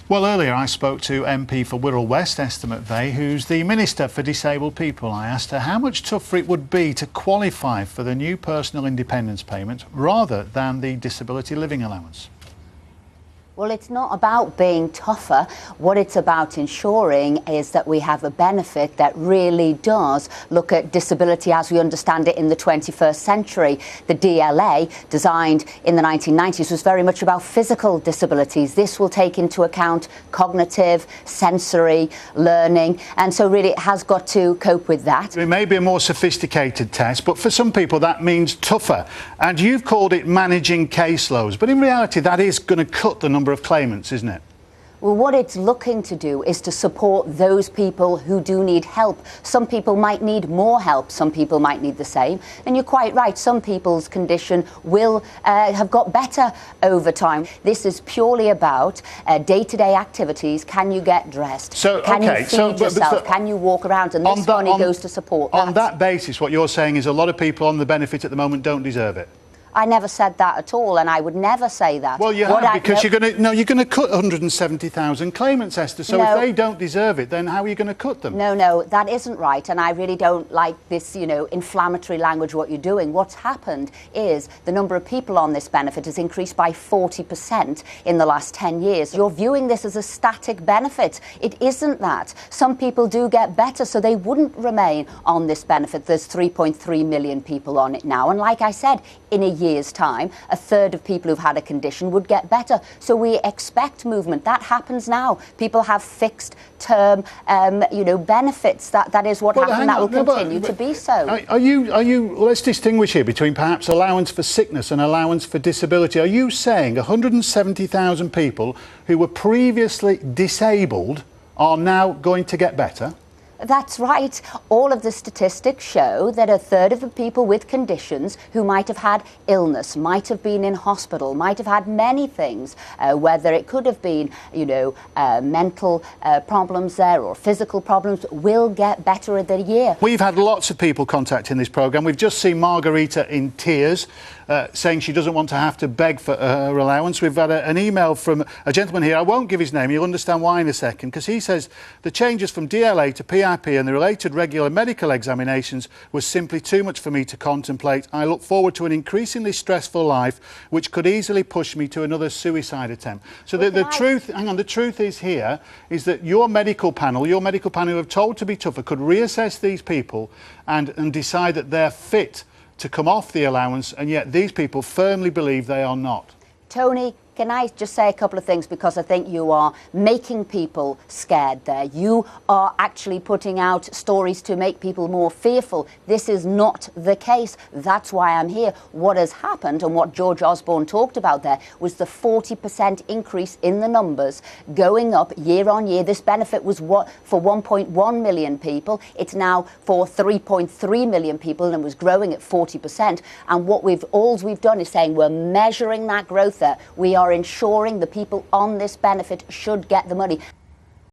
Well, earlier I spoke to MP for Wirral West, Esther McVey, who's the Minister for Disabled People. I asked her how much tougher it would be to qualify for the new personal independence payment rather than the disability living allowance. Well, it's not about being tougher. What it's about ensuring is that we have a benefit that really does look at disability as we understand it in the 21st century. The DLA, designed in the 1990s, was very much about physical disabilities. This will take into account cognitive, sensory, learning, and so really it has got to cope with that. It may be a more sophisticated test, but for some people that means tougher. And you've called it managing caseloads, but in reality that is going to cut the number of claimants, isn't it? Well, what it's looking to do is to support those people who do need help. Some people might need more help, some people might need the same. And you're quite right, some people's condition will have got better over time. This is purely about day-to-day activities. Can you get dressed? Can you feed yourself? Can you walk around? And this money goes to support that. On that basis, what you're saying is a lot of people on the benefit at the moment don't deserve it. I never said that at all, and I would never say that. Well, you have, because you're going to cut 170,000 claimants, Esther. So if they don't deserve it, then how are you going to cut them? No, that isn't right, and I really don't like this, inflammatory language. What you're doing. What's happened is the number of people on this benefit has increased by 40% in the last 10 years. You're viewing this as a static benefit. It isn't that. Some people do get better, so they wouldn't remain on this benefit. There's 3.3 million people on it now, and like I said, in a year's time, a third of people who've had a condition would get better. So we expect movement. That happens now. People have fixed term, benefits. That is what happened. That will continue to be so. Are you? Let's distinguish here between perhaps allowance for sickness and allowance for disability. Are you saying 170,000 people who were previously disabled are now going to get better? That's right. All of the statistics show that a third of the people with conditions who might have had illness, might have been in hospital, might have had many things, whether it could have been, mental problems there or physical problems, will get better in the year. We've had lots of people contacting this programme. We've just seen Margarita in tears, saying she doesn't want to have to beg for her allowance. We've had an email from a gentleman here. I won't give his name. You'll understand why in a second, because he says the changes from DLA to PIP and the related regular medical examinations was simply too much for me to contemplate. I look forward to an increasingly stressful life, which could easily push me to another suicide attempt. So the truth is here is that your medical panel who are told to be tougher could reassess these people and decide that they're fit to come off the allowance, and yet these people firmly believe they are not. Tony, can I just say a couple of things, because I think you are making people scared there. You are actually putting out stories to make people more fearful. This is not the case. That's why I'm here. What has happened, and what George Osborne talked about there, was the 40% increase in the numbers going up year on year. This benefit was for 1.1 million people. It's now for 3.3 million people, and was growing at 40%. And what we've done is saying we're measuring that growth there. We are ensuring the people on this benefit should get the money.